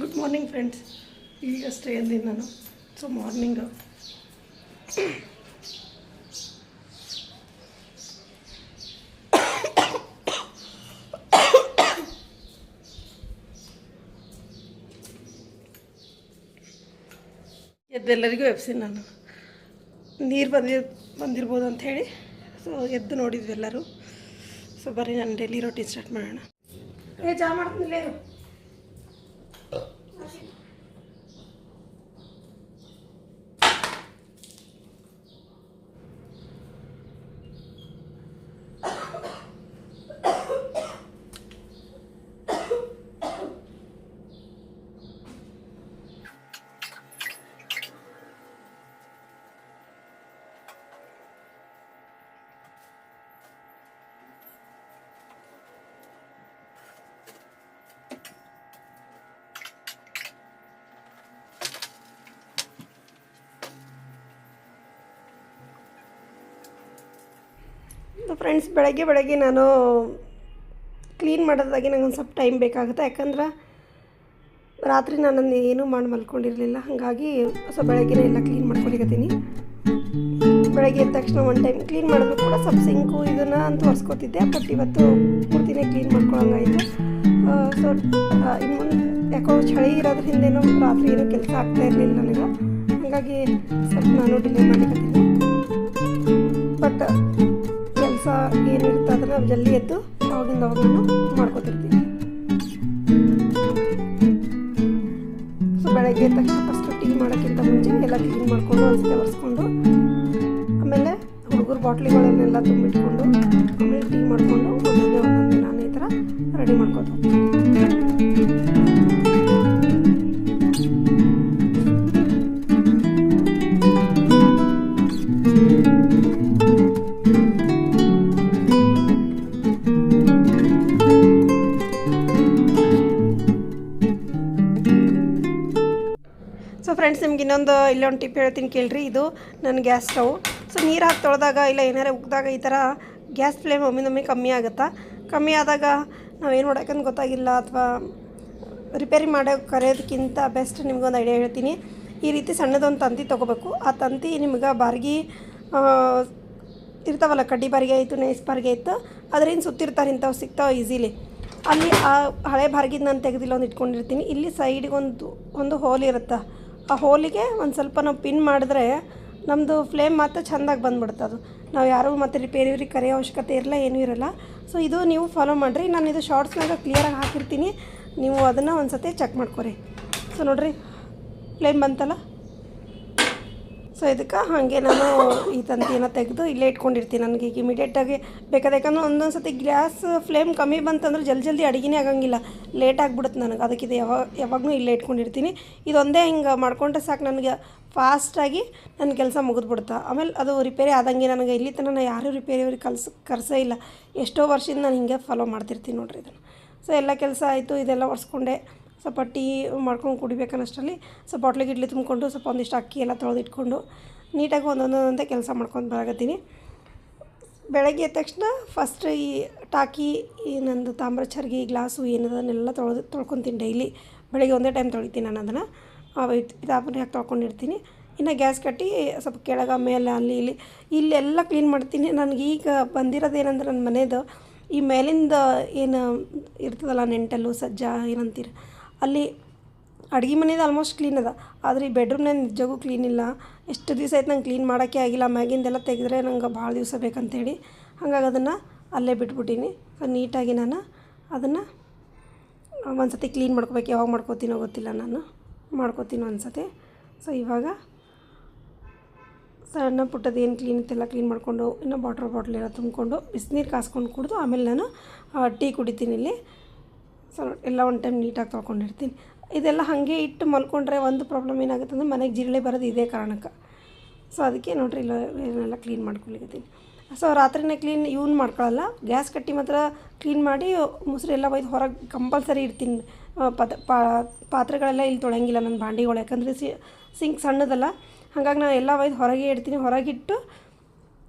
Good morning friends. ಈಗಷ್ಟೇ ಎದ್ದೀನಿ ನಾನು. So morning ಎದ್ದೆಲ್ಲರಿಗೂ ಎಬ್ಸಿ ನಾನು ನೀರು ಬಂದಿರ್ಬೋದು ಅಂಥೇಳಿ. ಸೊ ಎದ್ದು ನೋಡಿದ್ವಿ ಎಲ್ಲರೂ. ಸೊ ಬರೀ ನಾನು ಡೈಲಿ ರೊಟೀನ್ ಸ್ಟಾರ್ಟ್ ಮಾಡೋಣ. ಚಾ ಮಾಡ್ತಿಲ್ಲ ಇರು. ಫ್ರೆಂಡ್ಸ್, ಬೆಳಗ್ಗೆ ನಾನು ಕ್ಲೀನ್ ಮಾಡೋದಾಗಿ ನಂಗೆ ಒಂದು ಸ್ವಲ್ಪ ಟೈಮ್ ಬೇಕಾಗುತ್ತೆ. ಯಾಕಂದ್ರೆ ರಾತ್ರಿ ನಾನು ಏನೂ ಮಾಡಿ ಮಲ್ಕೊಂಡಿರಲಿಲ್ಲ. ಹಾಗಾಗಿ ಸೊ ಬೆಳಗ್ಗೆ ಎಲ್ಲ ಕ್ಲೀನ್ ಮಾಡ್ಕೊಳಿಕತ್ತೀನಿ. ಬೆಳಗ್ಗೆ ಎದ್ದ ತಕ್ಷಣ ಒಂದು ಟೈಮ್ ಕ್ಲೀನ್ ಮಾಡಿದ್ರು ಕೂಡ ಸ್ವಲ್ಪ ಸಿಂಕು ಇದನ್ನು ಅಂತ ಒರೆಸ್ಕೊತಿದ್ದೆ. ಬಟ್ ಇವತ್ತು ಪೂರ್ತಿನೇ ಕ್ಲೀನ್ ಮಾಡ್ಕೊಳಂಗಾಯಿತು. ಸೊ ಇನ್ನು ಮುಂದೆ ಯಾಕೋ ಚಳಿ ಇರೋದ್ರಿಂದೇನೋ ರಾತ್ರಿ ಏನೂ ಕೆಲಸ ಆಗ್ತಾ ಇರಲಿಲ್ಲ ನನಗೆ. ಹಾಗಾಗಿ ಸ್ವಲ್ಪ ನಾನು ಡಿಲೇ ಮಾಡಿಕತ್ತೀನಿ. ಬಟ್ ಕೆಲಸ ಏನಿರುತ್ತೆ ಅದನ್ನು ಜಲ್ದಿ ಎದ್ದು ಅವಾಗಿಂದ ಅವಾಗನ್ನು ಮಾಡ್ಕೊತಿರ್ತೀನಿ. ಸೊ ಬೆಳಗ್ಗೆ ಎದ್ದ ತಕ್ಷಣ ಫಸ್ಟು ಟೀ ಮಾಡೋಕ್ಕಿಂತ ಮುಂಚೆ ಎಲ್ಲ ಕ್ಲೀನ್ ಮಾಡಿಕೊಂಡು ಒಂದ್ಸತಿ ಒರೆಸ್ಕೊಂಡು ಆಮೇಲೆ ಹುಡುಗರು ಬಾಟ್ಲಿಗಳನ್ನೆಲ್ಲ ತುಂಬಿಟ್ಕೊಂಡು ಆಮೇಲೆ ಟೀ ಮಾಡಿಕೊಂಡು ಒಂದೊಂದೇ ನಾನು ಈ ಥರ ರೆಡಿ ಮಾಡ್ಕೋದು. ಸೊ ಫ್ರೆಂಡ್ಸ್, ನಿಮ್ಗೆ ಇಲ್ಲೊಂದು ಟಿಪ್ ಹೇಳ್ತೀನಿ ಕೇಳ್ರಿ. ಇದು ನನ್ನ ಗ್ಯಾಸ್ ಸ್ಟವ್. ಸೊ ನೀರು ಹಾಕಿ ತೊಳೆದಾಗ ಇಲ್ಲ ಏನಾರು ಉಗ್ದಾಗ ಈ ಥರ ಗ್ಯಾಸ್ ಫ್ಲೇಮ್ ಒಮ್ಮೆ ಕಮ್ಮಿ ಆಗುತ್ತಾ. ಕಮ್ಮಿ ಆದಾಗ ನಾವೇನು ಮಾಡೋಕ್ಕಂತ ಗೊತ್ತಾಗಿಲ್ಲ ಅಥವಾ ರಿಪೇರಿ ಮಾಡೋ ಕರೆಯೋದಕ್ಕಿಂತ ಬೆಸ್ಟ್ ನಿಮ್ಗೊಂದು ಐಡಿಯಾ ಹೇಳ್ತೀನಿ. ಈ ರೀತಿ ಸಣ್ಣದೊಂದು ತಂತಿ ತೊಗೋಬೇಕು. ಆ ತಂತಿ ನಿಮ್ಗೆ ಬಾರ್ಗಿ ಇರ್ತಾವಲ್ಲ, ಕಡ್ಡಿ ಬಾರಿಗೆ ಆಯಿತು, ನೈಸ್ ಬಾರಿಗೆ ಆಯಿತು, ಅದರಿಂದ ಸುತ್ತಿರ್ತಾರೆ. ಇಂಥವು ಸಿಗ್ತಾವೆ ಈಸಿಲಿ. ಅಲ್ಲಿ ಆ ಹಳೆ ಬಾರ್ಗಿದ್ದು ನಾನು ತೆಗೆದಿಲ್ಲ ಒಂದು ಇಟ್ಕೊಂಡಿರ್ತೀನಿ. ಇಲ್ಲಿ ಸೈಡಿಗೆ ಒಂದು ಹೋಲ್ ಇರುತ್ತೆ. ಆ ಹೋಲಿಗೆ ಒಂದು ಸ್ವಲ್ಪ ನಾವು ಪಿನ್ ಮಾಡಿದ್ರೆ ನಮ್ಮದು ಫ್ಲೇಮ್ ಮಾತ್ರ ಚೆಂದಾಗಿ ಬಂದುಬಿಡುತ್ತೆ. ಅದು ನಾವು ಯಾರೂ ಮತ್ತು ರಿಪೇರಿ ಕರೆಯೋ ಅವಶ್ಯಕತೆ ಇರಲ್ಲ, ಏನೂ ಇರೋಲ್ಲ. ಸೊ ಇದು ನೀವು ಫಾಲೋ ಮಾಡಿರಿ. ನಾನು ಇದು ಶಾರ್ಟ್ಸ್ನಾಗ ಕ್ಲಿಯರಾಗಿ ಹಾಕಿರ್ತೀನಿ. ನೀವು ಅದನ್ನು ಒಂದು ಸತಿ ಚೆಕ್ ಮಾಡ್ಕೊರಿ. ಸೊ ನೋಡಿರಿ, ಫ್ಲೇಮ್ ಬಂತಲ್ಲ. ಸೊ ಇದಕ್ಕೆ ಹಾಗೆ ನಾನು ಈ ತಂತಿಯನ್ನು ತೆಗೆದು ಇಲ್ಲೇ ಇಟ್ಕೊಂಡಿರ್ತೀನಿ. ನನಗೆ ಈಗ ಇಮಿಡಿಯೇಟಾಗಿ ಬೇಕಾದ. ಯಾಕಂದ್ರೆ ಒಂದೊಂದು ಸತಿ ಗ್ಯಾಸ್ ಫ್ಲೇಮ್ ಕಮ್ಮಿ ಬಂತಂದ್ರೆ ಜಲ್ದಿ ಅಡುಗೆನೇ ಆಗಂಗಿಲ್ಲ, ಲೇಟ್ ಆಗಿಬಿಡುತ್ತೆ ನನಗೆ. ಅದಕ್ಕೆ ಇದು ಯಾವಾಗಲೂ ಇಲ್ಲೇ ಇಟ್ಕೊಂಡಿರ್ತೀನಿ. ಇದೊಂದೇ ಹಿಂಗೆ ಮಾಡ್ಕೊಂಡ್ರೆ ಸಾಕು, ನನಗೆ ಫಾಸ್ಟಾಗಿ ನನ್ನ ಕೆಲಸ ಮುಗಿದ್ಬಿಡುತ್ತೆ. ಆಮೇಲೆ ಅದು ರಿಪೇರಿ ಆದಂಗೆ ನನಗೆ ಇಲ್ಲಿ ತನಕ ನಾನು ಯಾರೂ ರಿಪೇರಿ ಕರ್ಸೇ ಇಲ್ಲ. ಎಷ್ಟೋ ವರ್ಷದಿಂದ ನಾನು ಹಿಂಗೆ ಫಾಲೋ ಮಾಡ್ತಿರ್ತೀನಿ ನೋಡಿರಿ ಇದನ್ನು. ಸೊ ಎಲ್ಲ ಕೆಲಸ ಆಯಿತು, ಇದೆಲ್ಲ ಒರೆಸ್ಕೊಂಡೆ. ಸ್ವಲ್ಪ ಟೀ ಮಾಡ್ಕೊಂಡು ಕುಡಿಬೇಕನ್ನಷ್ಟರಲ್ಲಿ ಸ್ವಲ್ಪ ಬಾಟ್ಲಿಗೆ ಇಡ್ಲಿ ತುಂಬಿಕೊಂಡು ಸ್ವಲ್ಪ ಒಂದಿಷ್ಟು ಅಕ್ಕಿ ಎಲ್ಲ ತೊಳೆದಿಟ್ಕೊಂಡು ನೀಟಾಗಿ ಒಂದೊಂದೇ ಕೆಲಸ ಮಾಡ್ಕೊಂಡು ಬರಾಕತ್ತೀನಿ. ಬೆಳಗ್ಗೆ ಎದ್ದ ತಕ್ಷಣ ಫಸ್ಟ್ ಈ ಟಾಕಿ, ಈ ನಂದು ತಾಮ್ರ ಚರ್ಗಿ, ಗ್ಲಾಸು ಏನದನ್ನೆಲ್ಲ ತೊಳ್ಕೊತೀನಿ ಡೈಲಿ. ಬೆಳಗ್ಗೆ ಒಂದೇ ಟೈಮ್ ತೊಳಿತೀನಿ ನಾನು ಅದನ್ನು. ಇದಾಪಲ್ಲಿ ಹಾಕಿ ತೊಳ್ಕೊಂಡಿರ್ತೀನಿ. ಇನ್ನು ಗ್ಯಾಸ್ ಕಟ್ಟಿ ಸ್ವಲ್ಪ ಕೆಳಗೆ ಮೇಲೆ ಅಲ್ಲಿ ಇಲ್ಲೆಲ್ಲ ಕ್ಲೀನ್ ಮಾಡ್ತೀನಿ. ನನಗೀಗ ಬಂದಿರೋದೇನೆಂದ್ರೆ ನನ್ನ ಮನೇದು ಈ ಮೇಲಿಂದ ಏನು ಇರ್ತದಲ್ಲ, ನೆಂಟಲ್ಲು ಸಜ್ಜ ಏನಂತೀರ, ಅಲ್ಲಿ ಅಡುಗೆ ಮನೇದು ಆಲ್ಮೋಸ್ಟ್ ಕ್ಲೀನ್ ಅದ. ಆದರೆ ಈ ಬೆಡ್ರೂಮ್ನಾಗ ನಿಜವಾಗೂ ಕ್ಲೀನ್ ಇಲ್ಲ. ಎಷ್ಟು ದಿವಸ ಆಯ್ತು ನಂಗೆ ಕ್ಲೀನ್ ಮಾಡೋಕ್ಕೆ ಆಗಿಲ್ಲ. ಮ್ಯಾಗಿಂದೆಲ್ಲ ತೆಗೆದ್ರೆ ನಂಗೆ ಭಾಳ ದಿವಸ ಬೇಕಂತೇಳಿ ಹಾಗಾಗಿ ಅದನ್ನು ಅಲ್ಲೇ ಬಿಟ್ಬಿಟ್ಟೀನಿ. ಸೊ ನೀಟಾಗಿ ನಾನು ಅದನ್ನು ಒಂದು ಸತಿ ಕ್ಲೀನ್ ಮಾಡ್ಕೋಬೇಕು. ಯಾವಾಗ ಮಾಡ್ಕೋತೀನೋ ಗೊತ್ತಿಲ್ಲ, ನಾನು ಮಾಡ್ಕೋತೀನಿ ಒಂದು ಸತಿ. ಸೊ ಇವಾಗ ಸಣ್ಣ ಪುಟ್ಟದ್ದು ಏನು ಕ್ಲೀನ್ ಇತ್ತೆಲ್ಲ ಕ್ಲೀನ್ ಮಾಡಿಕೊಂಡು ಇನ್ನು ಬಾಟ್ಲೆಲ್ಲ ತುಂಬಿಕೊಂಡು ಬಿಸಿನೀರು ಕಾಸ್ಕೊಂಡು ಕುಡಿದು ಆಮೇಲೆ ನಾನು ಟೀ ಕುಡಿತೀನಿ ಇಲ್ಲಿ. ಸೊ ಎಲ್ಲ ಒಂದು ಟೈಮ್ ನೀಟಾಗಿ ತೊಳ್ಕೊಂಡಿರ್ತೀನಿ. ಇದೆಲ್ಲ ಹಾಗೆ ಇಟ್ಟು ಮಲ್ಕೊಂಡ್ರೆ ಒಂದು ಪ್ರಾಬ್ಲಮ್ ಏನಾಗುತ್ತೆ ಅಂದರೆ ಮನೆಗೆ ಜಿರಳೆ ಬರೋದು ಇದೇ ಕಾರಣಕ್ಕೆ. ಸೊ ಅದಕ್ಕೆ ನೋಡಿರಿ ಇಲ್ಲ ಏನೆಲ್ಲ ಕ್ಲೀನ್ ಮಾಡ್ಕೊಳಿಕತ್ತೀನಿ. ಸೊ ರಾತ್ರಿನೇ ಕ್ಲೀನ್ ಇವ್ನು ಮಾಡ್ಕೊಳ್ಳಲ್ಲ. ಗ್ಯಾಸ್ ಕಟ್ಟಿ ಮಾತ್ರ ಕ್ಲೀನ್ ಮಾಡಿ ಮುಸ್ರೆ ಎಲ್ಲ ಒಯ್ದು ಹೊರಗೆ ಕಂಪಲ್ಸರಿ ಇಡ್ತೀನಿ. ಪಾತ್ರೆಗಳೆಲ್ಲ ಇಲ್ಲಿ ತೊಳೆಯಂಗಿಲ್ಲ ನನ್ನ ಬಾಂಡಿಗಳು. ಯಾಕಂದರೆ ಸಿಂಕ್ ಸಣ್ಣದಲ್ಲ, ಹಾಗಾಗಿ ನಾನು ಎಲ್ಲ ಒಯ್ದು ಹೊರಗೆ ಇಡ್ತೀನಿ. ಹೊರಗಿಟ್ಟು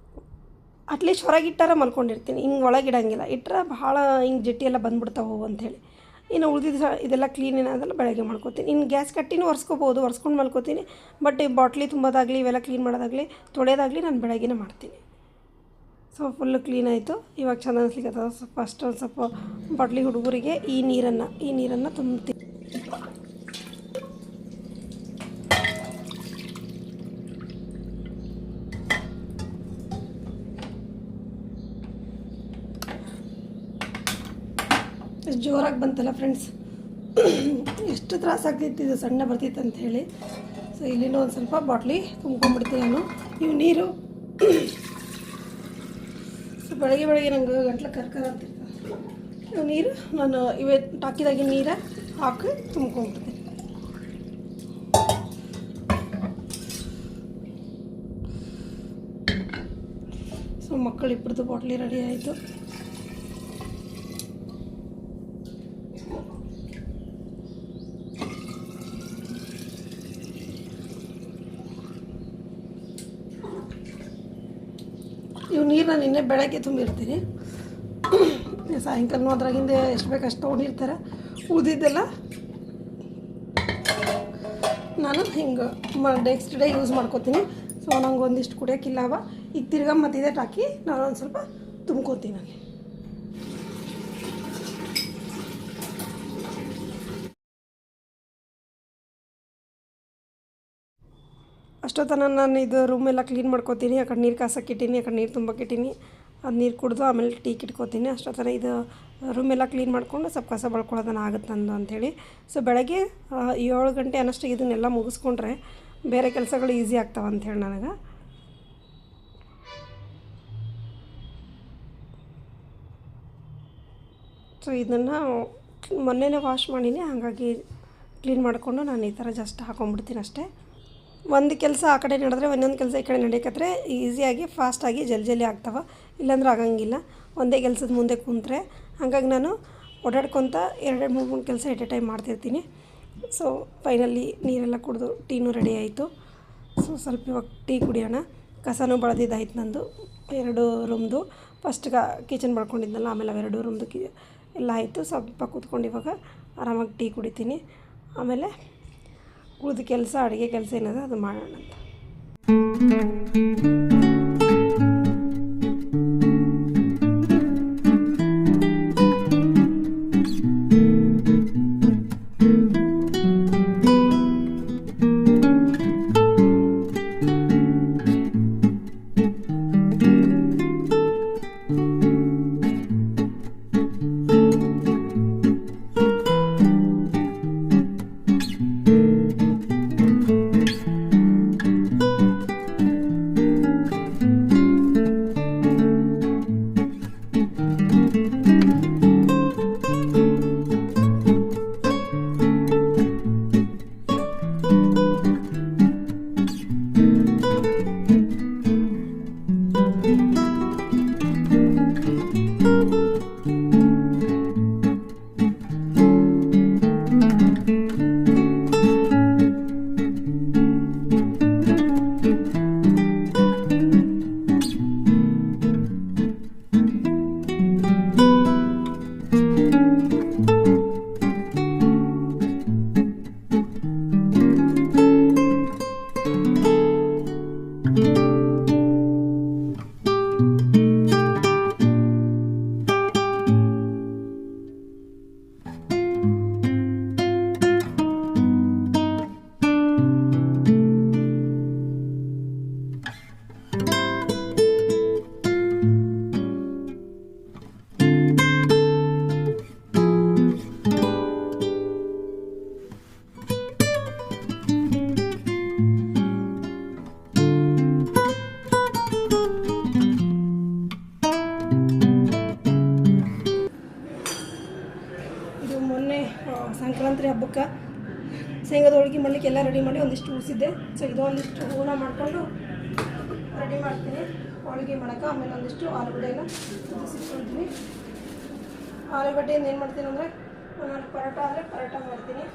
ಅಟ್ಲೀಸ್ಟ್ ಹೊರಗಿಟ್ಟಾರ ಮಲ್ಕೊಂಡಿರ್ತೀನಿ. ಹಿಂಗೆ ಒಳಗಿಡಂಗಿಲ್ಲ. ಇಟ್ಟರೆ ಭಾಳ ಹಿಂಗೆ ಜಟ್ಟಿ ಎಲ್ಲ ಬಂದುಬಿಡ್ತಾವೆ ಅಂಥೇಳಿ. ಇನ್ನು ಉಳಿದಿದ್ದು ಇದೆಲ್ಲ ಕ್ಲೀನ್ ಏನಾದಲ್ಲ ಬೆಳಗ್ಗೆ ಮಾಡ್ಕೋತೀನಿ. ಇನ್ನು ಗ್ಯಾಸ್ ಕಟ್ಟಿನೂ ಒರೆಸ್ಕೋಬೋದು, ಒರೆಸ್ಕೊಂಡು ಮಲ್ಕೋತೀನಿ. ಬಟ್ ಈ ಬಾಟ್ಲಿ ತುಂಬೋದಾಗಲಿ ಇವೆಲ್ಲ ಕ್ಲೀನ್ ಮಾಡೋದಾಗಲಿ ತೊಳೆಯೋದಾಗಲಿ ನಾನು ಬೆಳಗ್ಗೆನೇ ಮಾಡ್ತೀನಿ. ಸೊ ಫುಲ್ಲು ಕ್ಲೀನ್ ಆಯಿತು. ಇವಾಗ ಚೆಂದ ಅನಿಸ್ಲಿಕ್ಕೆ ಫಸ್ಟ್ ಒಂದು ಸ್ವಲ್ಪ ಬಾಟ್ಲಿ ಹುಡುಗರಿಗೆ ಈ ನೀರನ್ನು ತುಂಬ್ತೀನಿ. ಜೋರಾಗಿ ಬಂತಲ್ಲ ಫ್ರೆಂಡ್ಸ್, ಎಷ್ಟು ತ್ರಾಸಾಗ್ತಿತ್ತು, ಇದು ಸಣ್ಣ ಬರ್ತಿತ್ತು ಅಂಥೇಳಿ. ಸೊ ಇಲ್ಲಿನೂ ಒಂದು ಸ್ವಲ್ಪ ಬಾಟ್ಲಿ ತುಂಬ್ಕೊಂಡ್ಬಿಡ್ತೀನಿ ನಾನು. ಇವು ನೀರು ಸೊ ಬೆಳಗ್ಗೆ ನಂಗೆ ಗಂಟ್ಲು ಕರ್ಕರ ಅಂತಿರ್ತದೆ. ಇವು ನೀರು ನಾನು ಇವೇ ಟಾಕಿದಾಗಿನ ನೀರು ಹಾಕಿ ತುಂಬ್ಕೊಂಡ್ಬಿಡ್ತೀನಿ. ಸೊ ಮಕ್ಕಳಿಬ್ಬರದು ಬಾಟ್ಲಿ ರೆಡಿ ಆಯಿತು. ಇವು ನೀರು ನಾನು ಇನ್ನೇ ಬೆಳಗ್ಗೆ ತುಂಬಿರ್ತೀನಿ. ಸಾಯಂಕಾಲನೂ ಅದ್ರಾಗಿಂದ ಎಷ್ಟು ಬೇಕು ಅಷ್ಟು ತೊಗೊಂಡಿರ್ತಾರೆ. ಉಳಿದಿದ್ದೆಲ್ಲ ನಾನು ಹಿಂಗೆ ನೆಕ್ಸ್ಟ್ ಡೇ ಯೂಸ್ ಮಾಡ್ಕೋತೀನಿ. ಸೊ ನಂಗೆ ಒಂದಿಷ್ಟು ಕುಡಿಯೋಕ್ಕಿಲ್ಲವ. ಈಗ ತಿರ್ಗಾ ಮತ್ತಿದೆ ಹಾಕಿ ನಾನು ಒಂದು ಸ್ವಲ್ಪ ತುಂಬ್ಕೋತೀನಿ ಅಲ್ಲಿ. ಅಷ್ಟೊತ್ತನ ನಾನು ಇದು ರೂಮೆಲ್ಲ ಕ್ಲೀನ್ ಮಾಡ್ಕೋತೀನಿ. ಆ ಕಡೆ ನೀರು ಕಾಸಕ್ಕೆ ಇಟ್ಟೀನಿ, ಆ ಕಡೆ ನೀರು ತುಂಬಕ್ಕೆ ಇಟ್ಟೀನಿ. ಅದು ನೀರು ಕುಡಿದು ಆಮೇಲೆ ಟೀಕ್ ಇಟ್ಕೋತೀನಿ. ಅಷ್ಟೊತ್ತನ ಇದು ರೂಮೆಲ್ಲ ಕ್ಲೀನ್ ಮಾಡಿಕೊಂಡು ಸ್ವಲ್ಪ ಕಸ ಬಳ್ಕೊಳ್ಳೋದನ್ನ ಆಗುತ್ತೆ ನಂದು ಅಂಥೇಳಿ. ಸೊ ಬೆಳಗ್ಗೆ 7 ಗಂಟೆ ಅನ್ನಷ್ಟಿಗೆ ಇದನ್ನೆಲ್ಲ ಮುಗಿಸ್ಕೊಂಡ್ರೆ ಬೇರೆ ಕೆಲಸಗಳು ಈಸಿ ಆಗ್ತಾವೆ ಅಂಥೇಳಿ ನನಗೆ. ಸೊ ಇದನ್ನು ಮೊನ್ನೆನೇ ವಾಶ್ ಮಾಡೀನಿ, ಹಾಗಾಗಿ ಕ್ಲೀನ್ ಮಾಡಿಕೊಂಡು ನಾನು ಈ ಥರ ಜಸ್ಟ್ ಹಾಕೊಂಡ್ಬಿಡ್ತೀನಿ ಅಷ್ಟೇ. ಒಂದು ಕೆಲಸ ಆ ಕಡೆ ನಡೆದ್ರೆ ಒಂದೊಂದು ಕೆಲಸ ಈ ಕಡೆ ನಡೆಯಕತ್ರೆ ಈಸಿಯಾಗಿ ಫಾಸ್ಟಾಗಿ ಜಲ್ದಿ ಆಗ್ತಾವೆ. ಇಲ್ಲಾಂದ್ರೆ ಆಗಂಗಿಲ್ಲ ಒಂದೇ ಕೆಲಸದ ಮುಂದೆ ಕೂತ್ರೆ. ಹಾಗಾಗಿ ನಾನು ಓಡಾಡ್ಕೊತ 2-3 ಕೆಲಸ ಎಟ್ ಎ ಟೈಮ್ ಮಾಡ್ತಿರ್ತೀನಿ. ಸೊ ಫೈನಲಿ ನೀರೆಲ್ಲ ಕುಡಿದು ಟೀನೂ ರೆಡಿ ಆಯಿತು. ಸೊ ಸ್ವಲ್ಪ ಇವಾಗ ಟೀ ಕುಡಿಯೋಣ. ಕಸನೂ ಬಳದಿದ್ದಾಯ್ತು ನಂದು 2 ರೂಮ್ದು. ಫಸ್ಟ್ ಕಿಚನ್ ಬಳ್ಕೊಂಡಿದ್ನಲ್ಲ, ಆಮೇಲೆ 2 ರೂಮ್ದು ಎಲ್ಲ ಆಯಿತು. ಸ್ವಲ್ಪ ಕೂತ್ಕೊಂಡು ಇವಾಗ ಆರಾಮಾಗಿ ಟೀ ಕುಡಿತೀನಿ. ಆಮೇಲೆ ಉಳಿದ ಕೆಲಸ ಅಡುಗೆ ಕೆಲಸ ಏನದ ಅದು ಮಾಡೋಣ ಅಂತ. ಸಂಕ್ರಾಂತಿ ಹಬ್ಬಕ್ಕೆ ಶೇಂಗಾದ ಹೋಳಿಗೆ ಮಾಡಲಿಕ್ಕೆ ಎಲ್ಲ ರೆಡಿ ಮಾಡಿ ಒಂದಿಷ್ಟು ಉಳಿಸಿದ್ದೆ. ಸೊ ಇದು ಒಂದಿಷ್ಟು ಹೂರ್ಣ ಮಾಡಿಕೊಂಡು ರೆಡಿ ಮಾಡ್ತೀನಿ ಹೋಳಿಗೆ ಮಾಡೋಕ್ಕೆ. ಆಮೇಲೆ ಒಂದಿಷ್ಟು ಆಲೂಗಡ್ಡೆನ ಕುದಿಸಿಟ್ಕೊಳ್ತೀನಿ. ಆಲೂಗಡ್ಡೆಯಿಂದ ಏನು ಮಾಡ್ತೀನಿ ಅಂದರೆ ನಾನು ಪರೋಟ ಆದರೆ ಪರೋಟ ಮಾಡ್ತೀನಿ.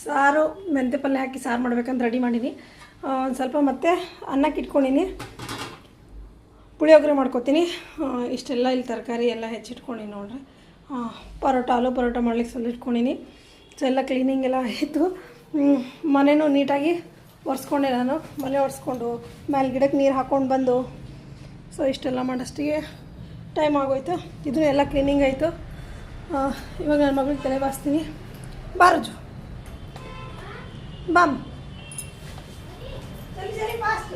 ಸಾರು ಮೆಂತ್ಯ ಪಲ್ಯ ಹಾಕಿ ಸಾರು ಮಾಡ್ಬೇಕಂತ ರೆಡಿ ಮಾಡೀನಿ. ಒಂದು ಸ್ವಲ್ಪ ಮತ್ತೆ ಅನ್ನಕ್ಕೆ ಇಟ್ಕೊಂಡೀನಿ, ಪುಳಿಯೋಗರೆ ಮಾಡ್ಕೊತೀನಿ. ಇಷ್ಟೆಲ್ಲ ಇಲ್ಲಿ ತರಕಾರಿ ಎಲ್ಲ ಹೆಚ್ಚಿಟ್ಕೊಂಡೀನಿ ನೋಡ್ರಿ. ಪರೋಟ ಆಲೂ ಪರೋಟ ಮಾಡ್ಲಿಕ್ಕೆ ಸ್ವಲ್ಪ ಇಟ್ಕೊಂಡೀನಿ. ಸೊ ಎಲ್ಲ ಕ್ಲೀನಿಂಗ್ ಎಲ್ಲ ಆಯಿತು. ಮನೆಯೂ ನೀಟಾಗಿ ಒರೆಸ್ಕೊಂಡೆ ನಾನು. ಮನೆ ಒರೆಸ್ಕೊಂಡು ಮೇಲೆ ಗಿಡಕ್ಕೆ ನೀರು ಹಾಕ್ಕೊಂಡು ಬಂದು ಸೊ ಇಷ್ಟೆಲ್ಲ ಮಾಡೋಷ್ಟಿಗೆ ಟೈಮ್ ಆಗೋಯ್ತು. ಇದೂ ಎಲ್ಲ ಕ್ಲೀನಿಂಗ್ ಆಯಿತು. ಇವಾಗ ನನ್ನ ಮಗಳಿಗೆ ತಲೆ ಬಾಸ್ತೀನಿ. ಬಾರಜು ಬಾಮ್ ಸರಿ ಫಾಸ್ಟ್.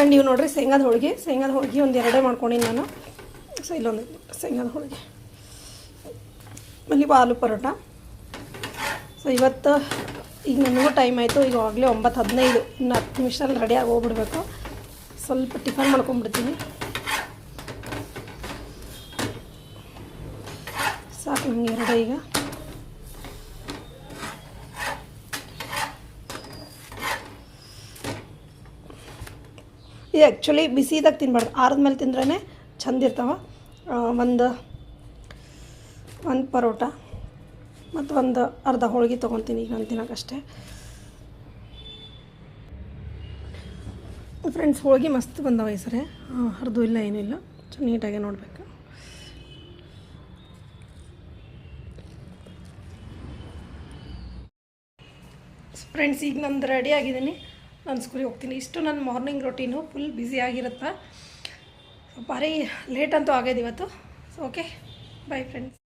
ಆ್ಯಂಡ್ ಇವು ನೋಡಿರಿ ಶೇಂಗಾದ ಹೋಳಿಗೆ ಒಂದು ಎರಡೇ ಮಾಡ್ಕೊಂಡಿನಿ ನಾನು. ಸೊ ಇಲ್ಲೊಂದು ಶೇಂಗಾದ ಹೋಳಿಗೆ, ಅಲ್ಲಿ ಆಲೂ ಪರೋಟ. ಸೊ ಇವತ್ತು ಈಗ ನನಗೂ ಟೈಮ್ ಆಯಿತು, ಈಗ ಆಗಲೇ 9:15, ಇನ್ನು 10 ನಿಮಿಷದಲ್ಲಿ ರೆಡಿಯಾಗಿ ಹೋಗ್ಬಿಡ್ಬೇಕು. ಸ್ವಲ್ಪ ಟಿಫನ್ ಮಾಡ್ಕೊಂಬಿಡ್ತೀನಿ, ಸಾಕು ನನಗೆ ಎರಡೇ ಈಗ. ಇದು ಆ್ಯಕ್ಚುಲಿ ಬಿಸಿದಾಗ ತಿನ್ಬಾರ್ದು, ಆರಿದ್ಮೇಲೆ ತಿಂದ್ರೇ ಚಂದ ಇರ್ತಾವೆ. ಒಂದು ಪರೋಟ ಮತ್ತು ಒಂದು ಅರ್ಧ ಹೋಳಿಗೆ ತೊಗೊತೀನಿ ಈಗ ನಾನು ತಿನ್ನೋಕ್ಕಷ್ಟೇ. ಫ್ರೆಂಡ್ಸ್ ಹೋಳಿಗೆ ಮಸ್ತ್ ಬಂದವ ಈ ಸರಿ, ಹರಿದು ಇಲ್ಲ ಏನೂ ಇಲ್ಲ, ನೀಟಾಗೆ ನೋಡಬೇಕು. ಫ್ರೆಂಡ್ಸ್ ಈಗ ನಂದು ರೆಡಿ ಆಗಿದ್ದೀನಿ, ನಾನು ಸ್ಕೂಲಿಗೆ ಹೋಗ್ತೀನಿ. ಇಷ್ಟು ನನ್ನ ಮಾರ್ನಿಂಗ್ ರೊಟೀನು ಫುಲ್ ಬ್ಯುಸಿ ಆಗಿರುತ್ತೆ. ಭಾರಿ ಲೇಟ್ ಅಂತೂ ಆಗ್ಯದ ಇವತ್ತು. So okay, bye friends.